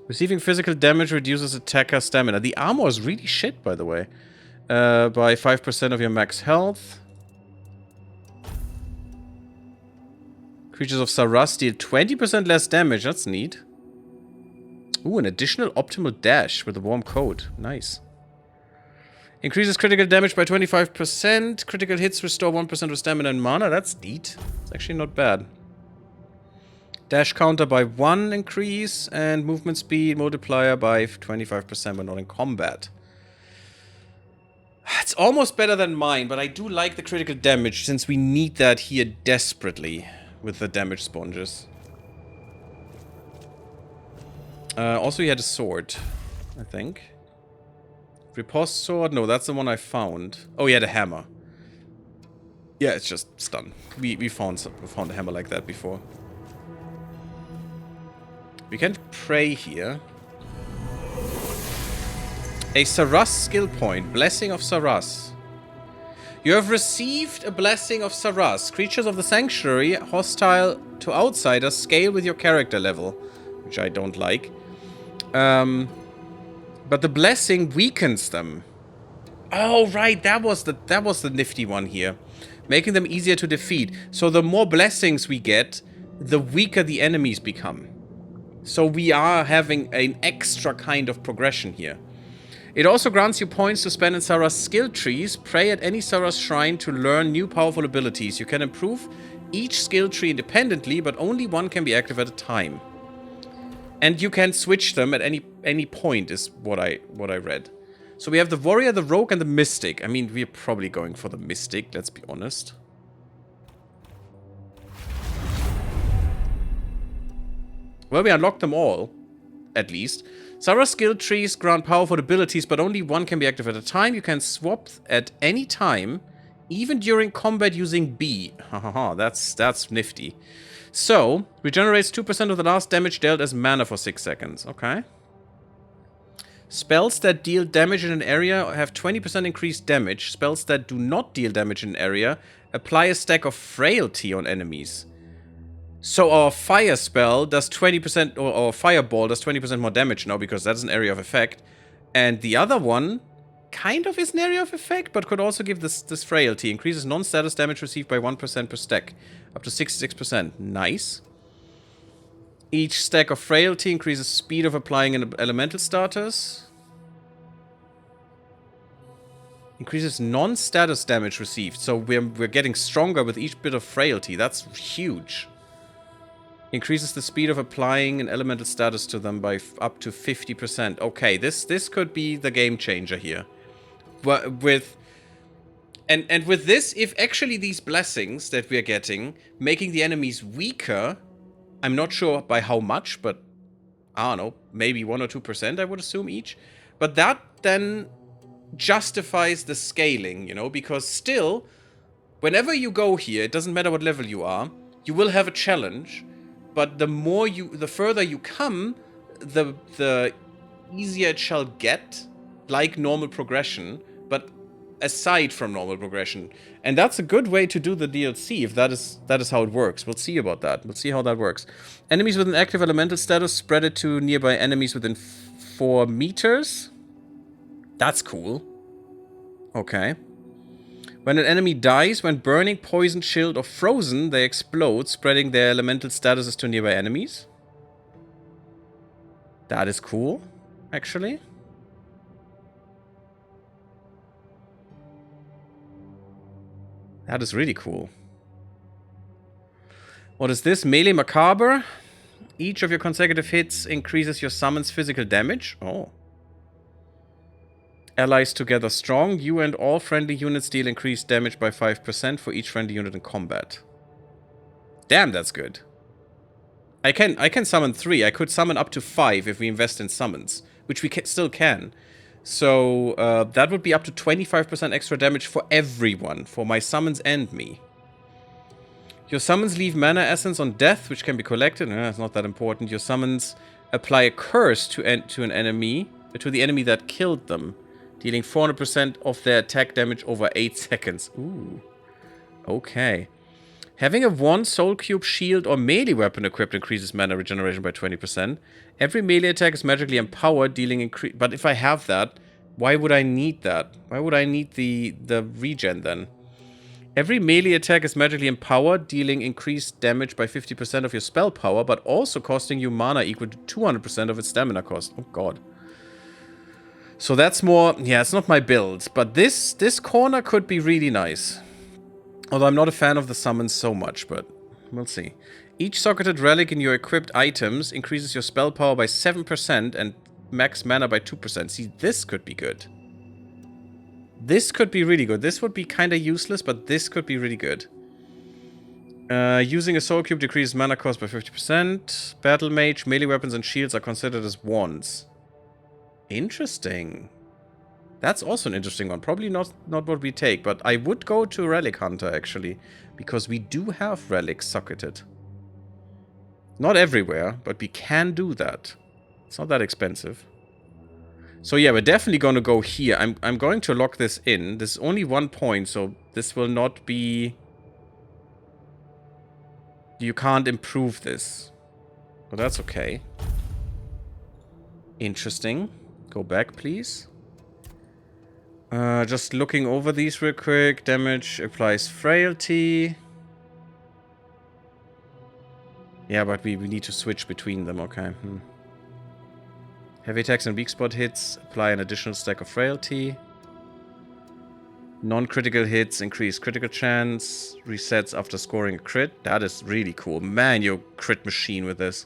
Receiving physical damage reduces attacker stamina. The armor is really shit, by the way. By 5% of your max health. Creatures of Sarras deal 20% less damage. That's neat. Ooh, an additional optimal dash with a warm coat. Nice. Increases critical damage by 25%. Critical hits restore 1% of stamina and mana. That's neat. It's actually not bad. Dash counter by 1 increase. And movement speed multiplier by 25% when not in combat. It's almost better than mine, but I do like the critical damage since we need that here desperately with the damage sponges. Also, he had a sword, I think. Riposte sword? No, that's the one I found. Oh, he had a hammer. Yeah, it's just stun. We found a hammer like that before. We can pray here. A Sarras skill point. Blessing of Sarras. You have received a Blessing of Sarras. Creatures of the Sanctuary, hostile to outsiders, scale with your character level. Which I don't like. But the blessing weakens them. Oh, right. That was the nifty one here. Making them easier to defeat. So the more blessings we get, the weaker the enemies become. So we are having an extra kind of progression here. It also grants you points to spend in Sarras skill trees. Pray at any Sarras shrine to learn new powerful abilities. You can improve each skill tree independently, but only one can be active at a time. And you can switch them at any point, is what I read. So we have the warrior, the rogue, and the mystic. I mean, we're probably going for the mystic, let's be honest. Well, we unlocked them all, at least. Sarras skill trees grant powerful abilities, but only one can be active at a time. You can swap at any time, even during combat using B. Hahaha, that's nifty. So, regenerates 2% of the last damage dealt as mana for 6 seconds. Okay. Spells that deal damage in an area have 20% increased damage. Spells that do not deal damage in an area apply a stack of frailty on enemies. So our fire spell does 20%, or our fireball does 20% more damage now because that's an area of effect. And the other one kind of is an area of effect, but could also give this frailty. Increases non-status damage received by 1% per stack. Up to 66%. Nice. Each stack of frailty increases speed of applying an elemental status. Increases non-status damage received. So we're getting stronger with each bit of frailty. That's huge. Increases the speed of applying an elemental status to them by up to 50%. Okay, this could be the game changer here. But with with this, if actually these blessings that we're getting, making the enemies weaker, I'm not sure by how much, but I don't know, maybe 1 or 2% I would assume each. But that then justifies the scaling, you know, because still, whenever you go here, it doesn't matter what level you are, you will have a challenge. But the further you come, the easier it shall get, like normal progression, but aside from normal progression. And that's a good way to do the DLC, if that is how it works. We'll see about that. We'll see how that works. Enemies with an active elemental status, spread it to nearby enemies within 4 meters. That's cool. Okay. When an enemy dies, when burning, poisoned, chilled, or frozen, they explode, spreading their elemental statuses to nearby enemies. That is cool, actually. That is really cool. What is this? Melee Macabre. Each of your consecutive hits increases your summon's physical damage. Oh. Allies together strong. You and all friendly units deal increased damage by 5% for each friendly unit in combat. Damn, that's good. I can summon 3. I could summon up to 5 if we invest in summons, which we still can. So that would be up to 25% extra damage for everyone, for my summons and me. Your summons leave mana essence on death, which can be collected. It's not that important. Your summons apply a curse to an enemy, to the enemy that killed them, dealing 400% of their attack damage over 8 seconds. Ooh. Okay. Having a 1 soul cube shield or melee weapon equipped increases mana regeneration by 20%. Every melee attack is magically empowered, dealing increase. But if I have that, why would I need that? Why would I need the regen then? Every melee attack is magically empowered, dealing increased damage by 50% of your spell power, but also costing you mana equal to 200% of its stamina cost. Oh god. So that's more... Yeah, it's not my build, but this corner could be really nice. Although I'm not a fan of the summons so much, but we'll see. Each socketed relic in your equipped items increases your spell power by 7% and max mana by 2%. See, this could be good. This could be really good. This would be kind of useless, but this could be really good. Using a soul cube decreases mana cost by 50%. Battle mage, melee weapons, and shields are considered as wands. Interesting. That's also an interesting one. Probably not what we take, but I would go to Relic Hunter, actually. Because we do have relics socketed. Not everywhere, but we can do that. It's not that expensive. So yeah, we're definitely going to go here. I'm going to lock this in. This is only 1 point, so this will not be... You can't improve this. But that's okay. Interesting. Go back, please. Just looking over these real quick. Damage applies frailty. Yeah, but we need to switch between them, okay. Heavy attacks and weak spot hits apply an additional stack of frailty. Non-critical hits increase critical chance. Resets after scoring a crit. That is really cool. Man, you're a crit machine with this.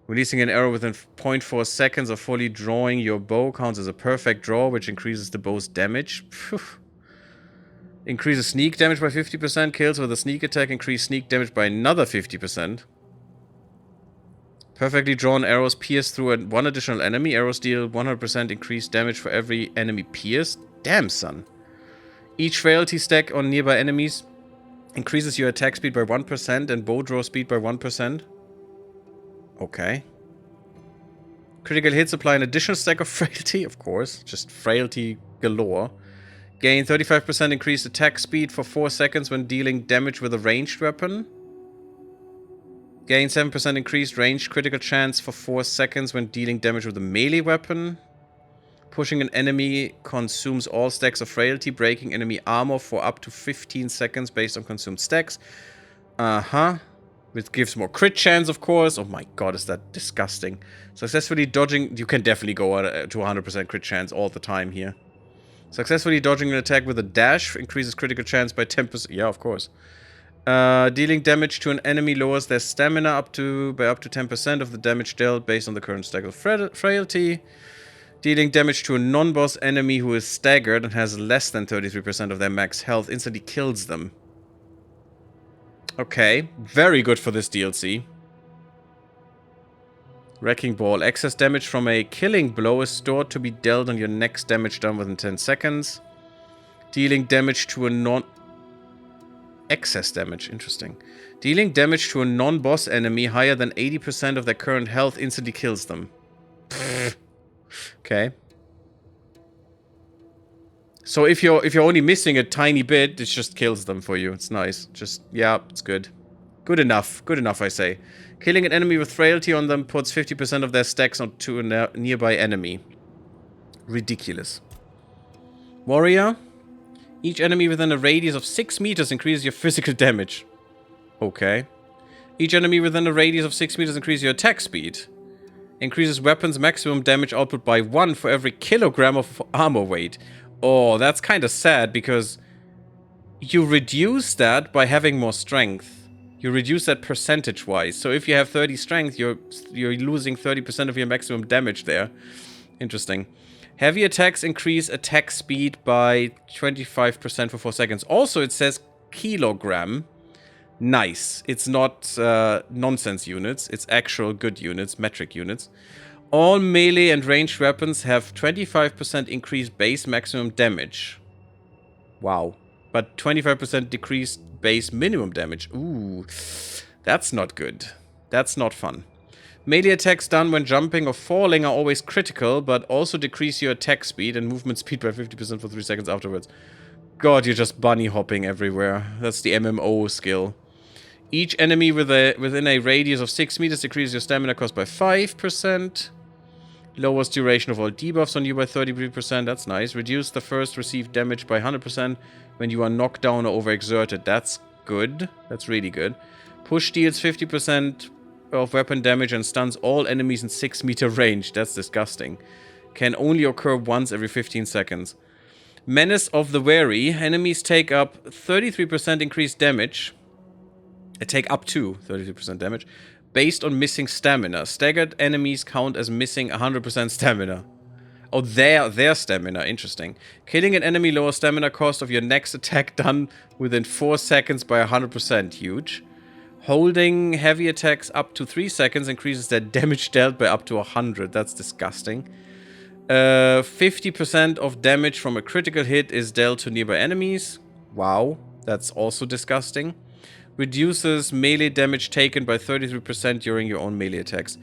Releasing an arrow within 0.4 seconds of fully drawing your bow counts as a perfect draw, which increases the bow's damage. Phew. Increases sneak damage by 50%. Kills with a sneak attack increase sneak damage by another 50%. Perfectly drawn arrows pierce through one additional enemy. Arrows deal 100% increased damage for every enemy pierced. Damn, son. Each frailty stack on nearby enemies increases your attack speed by 1% and bow draw speed by 1%. Okay. Critical hits apply an additional stack of frailty, of course. Just frailty galore. Gain 35% increased attack speed for 4 seconds when dealing damage with a ranged weapon. Gain 7% increased ranged critical chance for 4 seconds when dealing damage with a melee weapon. Pushing an enemy consumes all stacks of frailty, breaking enemy armor for up to 15 seconds based on consumed stacks. Which gives more crit chance, of course. Oh my god, is that disgusting. Successfully dodging... You can definitely go to 100% crit chance all the time here. Successfully dodging an attack with a dash increases critical chance by 10%. Yeah, of course. Dealing damage to an enemy lowers their stamina by up to 10% of the damage dealt based on the current stack of frailty. Dealing damage to a non-boss enemy who is staggered and has less than 33% of their max health instantly kills them. Okay, very good for this DLC. Wrecking Ball. Excess damage from a killing blow is stored to be dealt on your next damage done within 10 seconds. Dealing damage to a Excess damage, interesting. Dealing damage to a non-boss enemy higher than 80% of their current health instantly kills them. Okay. So if you're only missing a tiny bit, it just kills them for you. It's nice. Just, yeah, it's good. Good enough. Good enough, I say. Killing an enemy with frailty on them puts 50% of their stacks onto a nearby enemy. Ridiculous. Warrior. Each enemy within a radius of 6 meters increases your physical damage. Okay. Each enemy within a radius of 6 meters increases your attack speed. Increases weapons maximum damage output by 1 for every kilogram of armor weight. Oh, that's kind of sad because you reduce that by having more strength. You reduce that percentage-wise. So if you have 30 strength, you're losing 30% of your maximum damage there. Interesting. Heavy attacks increase attack speed by 25% for 4 seconds. Also, it says kilogram. Nice. It's not nonsense units. It's actual good units, metric units. All melee and ranged weapons have 25% increased base maximum damage. Wow. But 25% decreased base minimum damage. Ooh. That's not good. That's not fun. Melee attacks done when jumping or falling are always critical, but also decrease your attack speed and movement speed by 50% for 3 seconds afterwards. God, you're just bunny hopping everywhere. That's the MMO skill. Each enemy within a radius of 6 meters decreases your stamina cost by 5%. Lowers duration of all debuffs on you by 30%. That's nice. Reduce the first received damage by 100% when you are knocked down or overexerted. That's good. That's really good. Push deals 50% of weapon damage and stuns all enemies in 6 meter range. That's disgusting. Can only occur once every 15 seconds. Menace of the Wary. Enemies take up 33% increased damage. Take up to 33% damage. Based on missing stamina. Staggered enemies count as missing 100% stamina. Oh, their stamina. Interesting. Killing an enemy lowers stamina cost of your next attack done within 4 seconds by 100%. Huge. Holding heavy attacks up to 3 seconds increases their damage dealt by up to 100. That's disgusting. 50% of damage from a critical hit is dealt to nearby enemies. Wow. That's also disgusting. Reduces melee damage taken by 33% during your own melee attacks.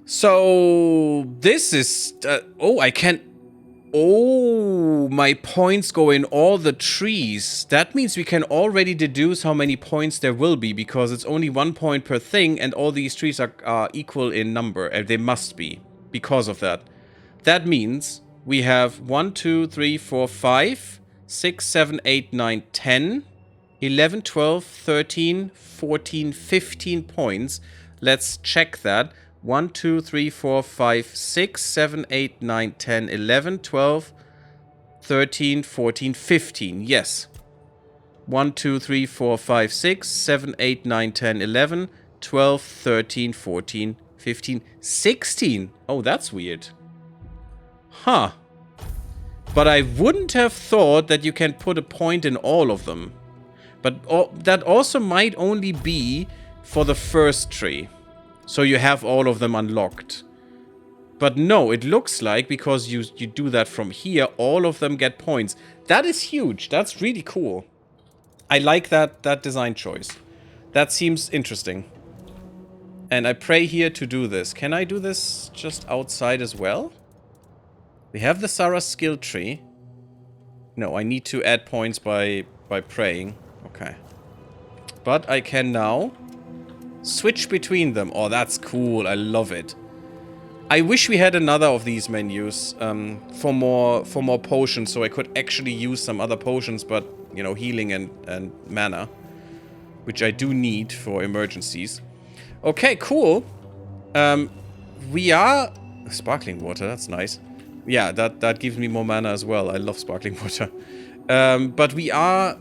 So, this is... oh, I can't... Oh, my points go in all the trees. That means we can already deduce how many points there will be, because it's only 1 point per thing, and all these trees are equal in number. And they must be, because of that. That means we have 1, 2, 3, 4, 5, 6, 7, 8, 9, 10... 11, 12, 13, 14, 15 points. Let's check that. 1, 2, 3, 4, 5, 6, 7, 8, 9, 10, 11, 12, 13, 14, 15. Yes. 1, 2, 3, 4, 5, 6, 7, 8, 9, 10, 11, 12, 13, 14, 15, 16. Oh, that's weird. Huh. But I wouldn't have thought that you can put a point in all of them. But that also might only be for the first tree. So you have all of them unlocked. But no, it looks like because you do that from here, all of them get points. That is huge. That's really cool. I like that design choice. That seems interesting. And I pray here to do this. Can I do this just outside as well? We have the Sarras skill tree. No, I need to add points by praying. Okay. But I can now switch between them. Oh, that's cool. I love it. I wish we had another of these menus for more potions, so I could actually use some other potions, but, you know, healing and mana, which I do need for emergencies. Okay, cool. We are... Sparkling water, that's nice. Yeah, that gives me more mana as well. I love sparkling water. But we are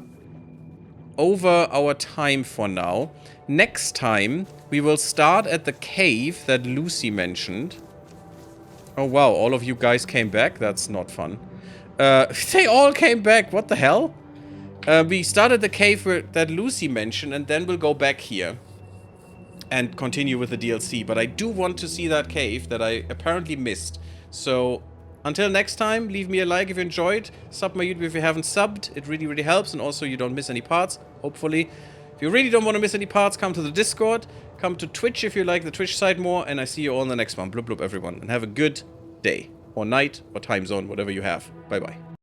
over our time for now. Next time, we will start at the cave that Lucy mentioned. Oh, wow. All of you guys came back. That's not fun. They all came back. What the hell? We started the cave that Lucy mentioned, and then we'll go back here and continue with the DLC. But I do want to see that cave that I apparently missed. So, until next time, leave me a like if you enjoyed. Sub my YouTube if you haven't subbed. It really, really helps. And also, you don't miss any parts, hopefully. If you really don't want to miss any parts, come to the Discord. Come to Twitch if you like the Twitch side more. And I see you all in the next one. Blub blub, everyone. And have a good day. Or night. Or time zone. Whatever you have. Bye-bye.